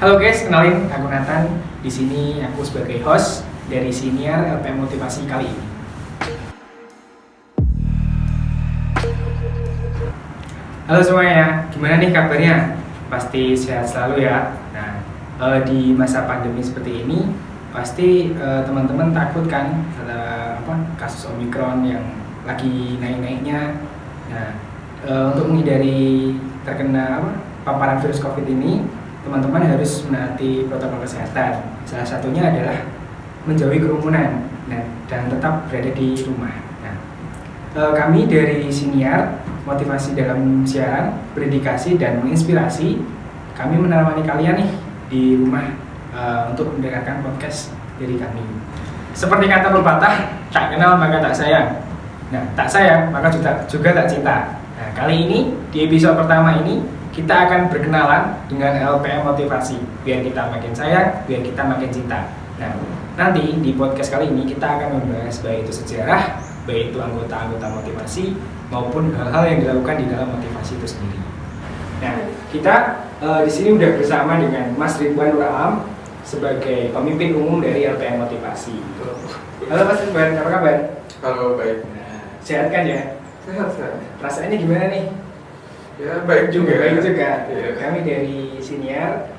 Halo guys, kenalin aku Nathan. Di sini aku sebagai host dari senior LPM Motivasi kali ini. Halo semuanya, gimana nih kabarnya? Pasti sehat selalu ya. Nah, di masa pandemi seperti ini, pasti teman-teman takut kan ada kasus Omicron yang lagi naik-naiknya. Nah, untuk menghindari terkena paparan virus COVID ini, teman-teman harus menaati protokol kesehatan. Salah satunya adalah menjauhi kerumunan dan tetap berada di rumah. Nah, kami dari senior motivasi dalam siaran, berdedikasi dan menginspirasi. Kami menemani kalian nih di rumah untuk mendengarkan podcast dari kami. Seperti kata pepatah, tak kenal maka tak sayang. Nah, tak sayang maka juga tak cinta. Nah, kali ini di episode pertama ini kita akan berkenalan dengan LPM Motivasi, biar kita makin sayang, biar kita makin cinta. Nah, nanti di podcast kali ini kita akan membahas baik itu sejarah, baik itu anggota-anggota motivasi, maupun hal-hal yang dilakukan di dalam motivasi itu sendiri. Nah, kita di sini udah bersama dengan Mas Ridwan Nuraam sebagai pemimpin umum dari LPM Motivasi. Halo Mas Ridwan, apa kabar? Halo, baik. Nah, sehat kan ya? Sehat. Perasaannya gimana nih? Ya, baik juga. Baik juga. Ya. Kami dari senior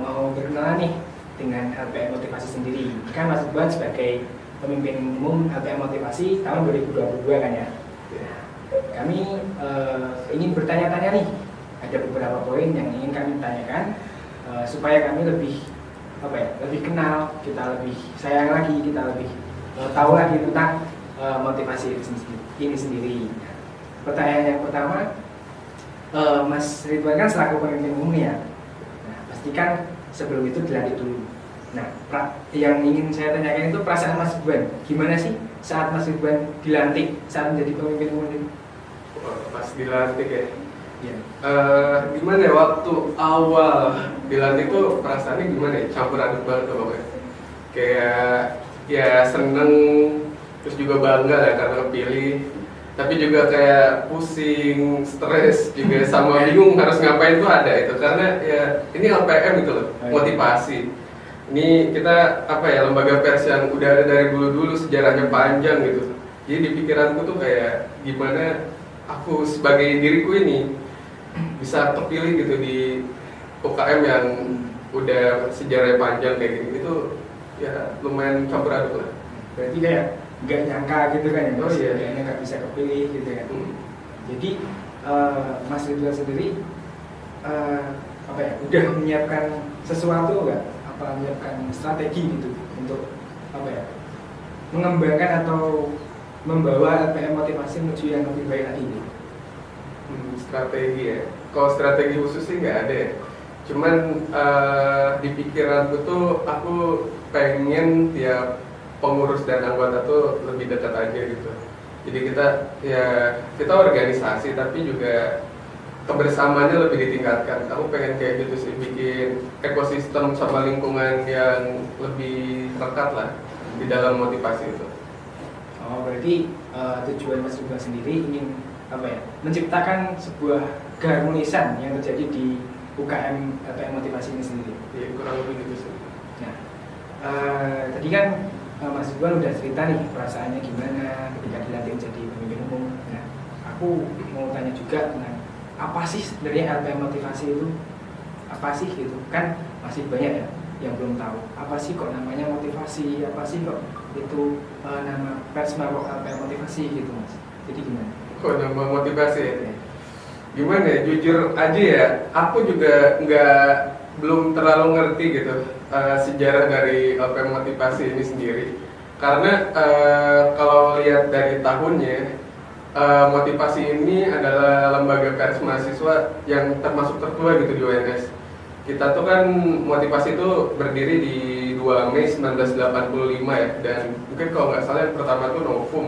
mau berkenalan nih dengan LPM Motivasi sendiri. Kan Mas Ridwan sebagai pemimpin umum LPM Motivasi tahun 2022 kan ya? Ya. Kami ingin bertanya-tanya nih. Ada beberapa poin yang ingin kami tanyakan supaya kami lebih kenal, kita lebih sayang lagi, kita lebih tahu lagi tentang motivasi ini sendiri. Pertanyaan yang pertama, Mas Ridwan kan selaku pemimpin umum ya. Nah, pastikan sebelum itu dilantik dulu. Nah, yang ingin saya tanyakan itu perasaan Mas Ridwan. Gimana sih saat Mas Ridwan dilantik saat menjadi pemimpin umum ini? Pas dilantik ya. Ya. Gimana ya waktu awal dilantik tuh perasaannya gimana ya? Campur aduk banget tuh pokoknya. Kayak ya seneng, terus juga bangga ya karena kepilih. Tapi juga kayak pusing, stres juga sama bingung harus ngapain tuh ada itu karena ya ini LPM gitu loh, motivasi. Ini kita lembaga pers yang udah ada dari dulu sejarahnya panjang gitu. Jadi di pikiranku tuh kayak gimana aku sebagai diriku ini bisa kepilih gitu di UKM yang udah sejarahnya panjang kayak gini itu ya lumayan campur aduk lah. Berarti kayak nggak nyangka gitu kan ya Mas? Oh iya. Kayaknya nggak bisa kepilih gitu ya. Jadi Mas Ridwan sendiri udah menyiapkan sesuatu nggak? Menyiapkan strategi gitu untuk mengembangkan atau membawa LPM Motivasi menuju yang lebih baik lagi gitu? Strategi ya. Kalau strategi khusus sih nggak ada ya. Cuman di pikiranku tuh aku pengen tiap pengurus dan anggota tuh lebih dekat aja gitu. Jadi kita organisasi tapi juga kebersamaannya lebih ditingkatkan. Aku pengen kayak gitu sih, bikin ekosistem sama lingkungan yang lebih rekat lah di dalam motivasi itu. Oh, berarti tujuan Mas Ridwan sendiri ingin menciptakan sebuah keharmonisan yang terjadi di UKM LPM Motivasi ini sendiri. Ya, kurang lebih gitu sih. Nah, tadi kan Mas Ridwan udah cerita nih perasaannya gimana ketika dilantik menjadi pemimpin umum. Nah, aku mau tanya juga tentang apa sih sebenarnya LPM Motivasi itu? Apa sih gitu? Kan masih banyak ya yang belum tahu. Apa sih kok namanya motivasi? Apa sih kok itu nama persma kok LPM Motivasi gitu Mas? Jadi gimana? Kok nama motivasi ya? Gimana ya? Jujur aja ya, aku juga belum terlalu ngerti gitu sejarah dari LPM Motivasi ini sendiri. Karena kalau lihat dari tahunnya, motivasi ini adalah lembaga pers mahasiswa yang termasuk tertua gitu di UNS. Kita tuh kan motivasi itu berdiri di 2 Mei 1985 ya, dan mungkin kalau nggak salah yang pertama tuh Novum.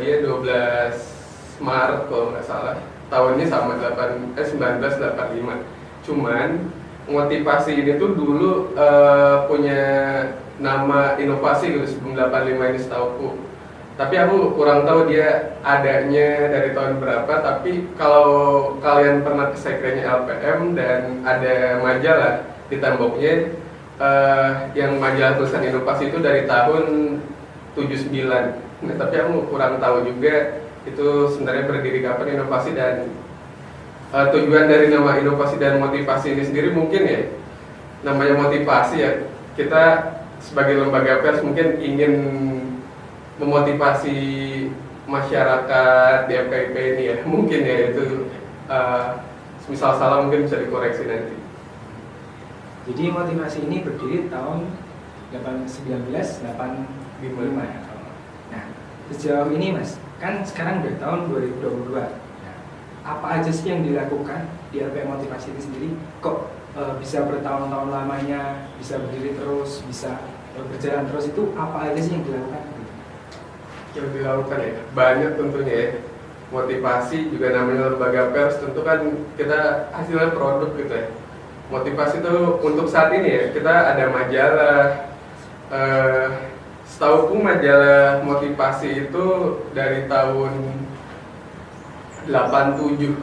Dia 12 Maret kalau nggak salah. Tahunnya sama 1985. Cuman motivasi ini tuh dulu punya nama inovasi gitu sebelum 85 ini setauku. Tapi aku kurang tahu dia adanya dari tahun berapa. Tapi kalau kalian pernah ke sekretnya LPM dan ada majalah di temboknya, yang majalah tulisan inovasi itu dari tahun 79. Nah, tapi aku kurang tahu juga itu sebenarnya berdiri kapan inovasi dan tujuan dari nama inovasi dan motivasi ini sendiri mungkin ya, namanya motivasi ya, kita sebagai lembaga pers mungkin ingin memotivasi masyarakat di FKIP ini ya, mungkin ya itu misal salah mungkin bisa dikoreksi nanti. Jadi motivasi ini berdiri tahun 1985 ya. Nah, sejauh ini Mas, kan sekarang udah tahun 2022. Nah, apa aja sih yang dilakukan di LPM Motivasi ini sendiri? Kok bisa bertahun-tahun lamanya, bisa berdiri terus, bisa berjalan terus, itu apa aja sih yang dilakukan? Yang dilakukan ya, banyak tentunya ya. Motivasi juga namanya lembaga pers, tentu kan kita hasilnya produk gitu ya. Motivasi itu untuk saat ini ya, kita ada majalah, setauku majalah motivasi itu dari tahun 87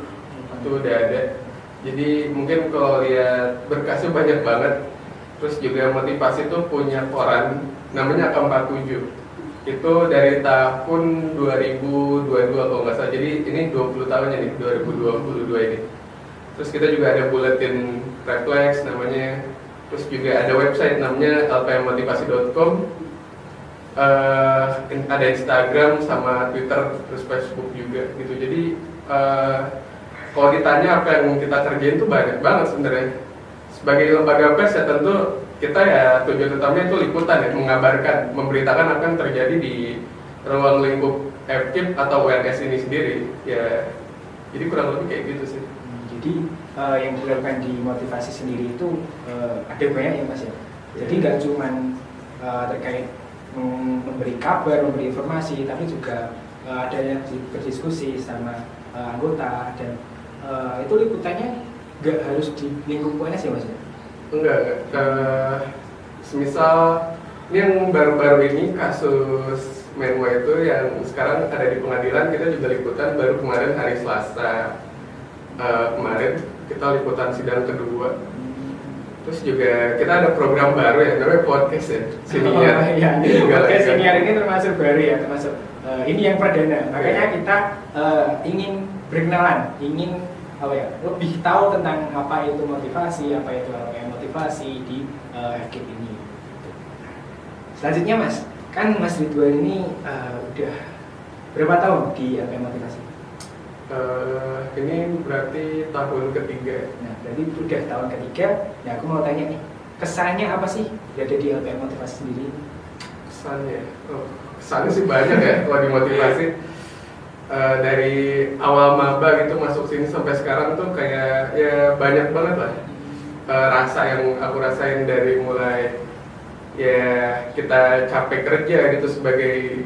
itu udah ada. Jadi mungkin kalau lihat berkasnya banyak banget. Terus juga motivasi itu punya koran namanya AK47. Itu dari tahun 2022 kalau nggak salah. Jadi ini 20 tahunnya nih, 2022 ini. Terus kita juga ada buletin refleks namanya. Terus juga ada website namanya lpmmotivasi.com. Ada Instagram sama Twitter, terus Facebook juga gitu. Jadi kalau ditanya apa yang kita kerjain itu banyak banget sebenarnya. Sebagai lembaga pers ya tentu kita ya tujuan utamanya itu liputan ya, mengabarkan, memberitakan apa yang terjadi di ruang lingkup FKIP atau UNS ini sendiri ya. Jadi kurang lebih kayak gitu sih. Jadi yang dilakukan di motivasi sendiri itu ada banyak ya Mas ya. Jadi nggak cuman terkait memberi kabar, memberi informasi, tapi juga ada yang berdiskusi sama anggota dan itu liputannya nggak harus di lingkup UNS ya Mas ya? Enggak. Semisal ini yang baru-baru ini kasus Menwa itu yang sekarang ada di pengadilan, kita juga liputan baru kemarin hari Selasa. Kemarin kita liputan sidang kedua. Terus juga kita ada program baru ya, namanya podcast ya, senior. Ya, ini podcast senior ini termasuk baru ya, termasuk ini yang perdana. Makanya kita ingin berkenalan, ingin lebih tahu tentang apa itu motivasi, apa itu motivasi di FKIP ini. Selanjutnya Mas, kan Mas Ridwan ini udah berapa tahun di LPM Motivasi? Ini berarti tahun ketiga. Nah, berarti udah tahun ketiga. Nah, aku mau tanya nih, kesannya apa sih berada di LPM Motivasi sendiri? Kesannya sih banyak ya kalau di motivasi. Dari awal maba gitu masuk sini sampai sekarang tuh kayak ya banyak banget lah rasa yang aku rasain, dari mulai ya kita capek kerja gitu sebagai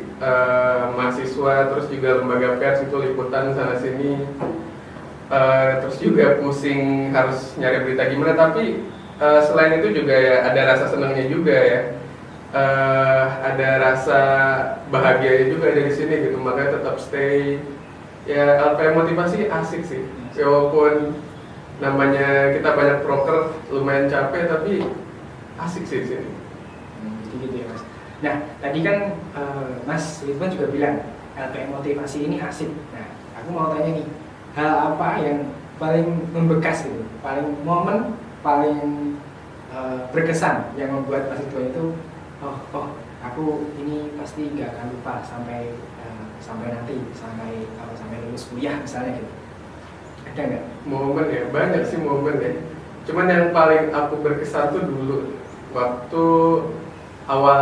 mahasiswa, terus juga lembaga pers itu liputan sana sini, terus juga pusing harus nyari berita gimana, tapi selain itu juga ya ada rasa senangnya juga ya, ada rasa bahagianya juga dari sini gitu, makanya tetap stay. Ya LPM Motivasi asik sih, walaupun namanya kita banyak proker lumayan capek, tapi asik sih di sini. Gitu ya Mas. Nah tadi kan Mas Ridwan juga bilang LPM Motivasi ini asik. Nah aku mau tanya nih, hal apa yang paling membekas gitu, paling momen paling berkesan yang membuat Mas Ridwan itu aku ini pasti nggak akan lupa sampai nanti sampai lulus kuliah misalnya gitu. Ada nggak? Momen ya, banyak sih momen ya. Cuman yang paling aku berkesan tuh dulu waktu awal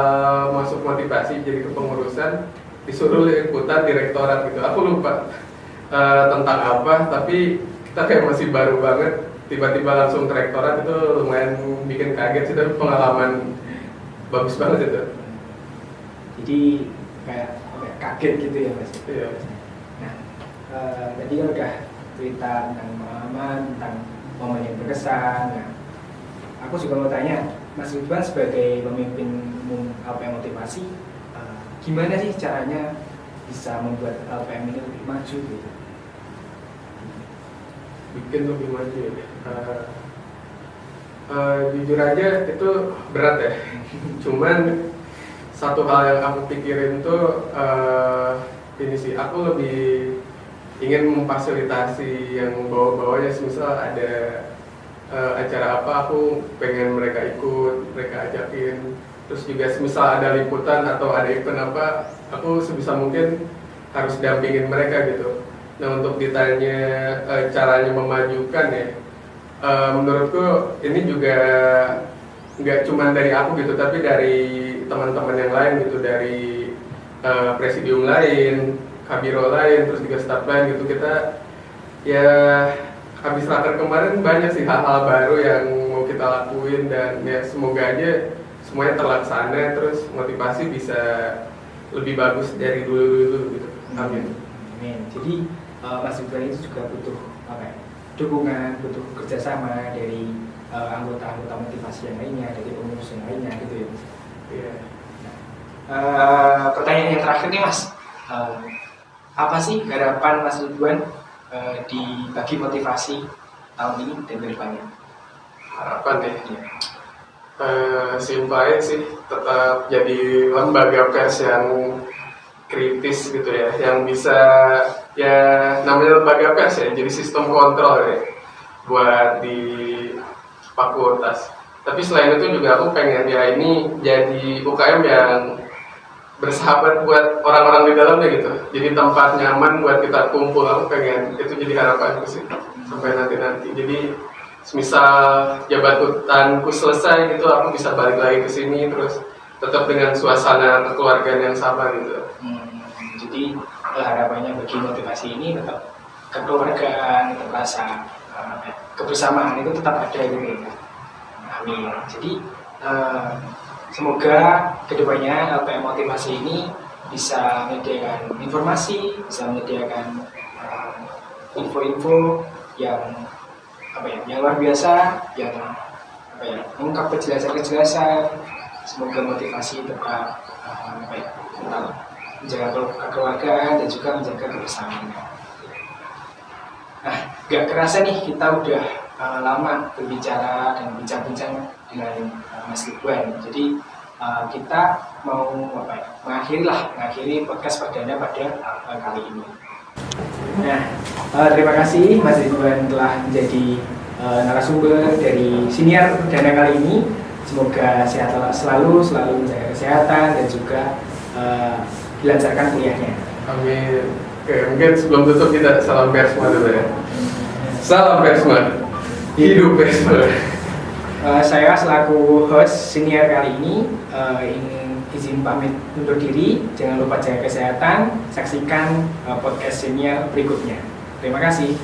masuk motivasi jadi kepengurusan, disuruh liputan direktorat gitu. Aku lupa tentang apa, tapi kita kayak masih baru banget, tiba-tiba langsung ke rektorat, itu lumayan bikin kaget sih, tapi pengalaman bagus banget itu. Jadi kayak kaget gitu ya Mas. Iya. Nah, tadi kan udah cerita tentang pengalaman, tentang momen yang berkesan. Nah, aku juga mau tanya, Mas Ridwan sebagai pemimpin umum LPM Motivasi, gimana sih caranya bisa membuat LPM ini lebih maju gitu? Bikin lebih maju ya. Jujur aja itu berat ya. Cuman satu hal yang aku pikirin tuh ini sih, aku lebih ingin memfasilitasi yang bawa-bawanya. Misal ada acara apa, aku pengen mereka ikut, mereka ajakin. Terus juga misal ada liputan atau ada event apa, aku sebisa mungkin harus dampingin mereka gitu. Nah, untuk ditanya caranya memajukan ya, menurutku ini juga nggak cuma dari aku gitu, tapi dari teman-teman yang lain gitu, dari presidium lain, kabiro lain, terus juga staff lain gitu. Kita ya habis raker kemarin banyak sih hal-hal baru yang mau kita lakuin, dan ya semoga aja semuanya terlaksana, terus motivasi bisa lebih bagus dari dulu gitu. Amin. Amin. Jadi Mas Ridwan itu juga butuh dukungan, butuh kerjasama dari anggota-anggota motivasi yang lainnya, dari pengurus yang lainnya gitu ya. Iya. Pertanyaan yang terakhir nih Mas, apa sih harapan Mas Ridwan di bagi motivasi tahun ini dan ke depannya? Harapan ya? Simpel aja sih, tetap jadi lembaga pers yang kritis gitu ya, yang bisa, ya namanya lembaga pers ya, jadi sistem kontrol ya buat di fakultas. Tapi selain itu juga aku pengen ya ini jadi UKM yang bersahabat buat orang-orang di dalamnya gitu, jadi tempat nyaman buat kita kumpul. Aku pengen itu jadi harapanku sih sampai nanti. Jadi semisal jabatanku selesai gitu, aku bisa balik lagi ke sini terus tetap dengan suasana kekeluargaan yang sama gitu. Jadi harapannya bagi motivasi ini tetap kekeluargaan, tetap rasa kebersamaan itu tetap ada gitu ya. Amin. Jadi semoga kedepannya LPM motivasi ini bisa menyediakan informasi, bisa menyediakan info-info yang yang luar biasa, yang mengungkap kejelasan. Semoga motivasi tetap tetap menjaga kekeluargaan dan juga menjaga kebersamaan. Nah, gak kerasa nih kita udah lama berbicara dan bincang-bincang dengan Mas Ridwan. Jadi kita mau mengakhiri podcast perdana pada kali ini. Nah, terima kasih Mas Ridwan telah menjadi narasumber dari siniar perdana kali ini. Semoga sehat selalu menjaga kesehatan dan juga dilancarkan kuliahnya. Amin. Oke, mungkin sebelum tutup kita salam Persma dulu ya. Salam Persma, hidup Persma. Saya selaku host senior kali ini ingin izin pamit undur diri. Jangan lupa jaga kesehatan. Saksikan podcast senior berikutnya. Terima kasih.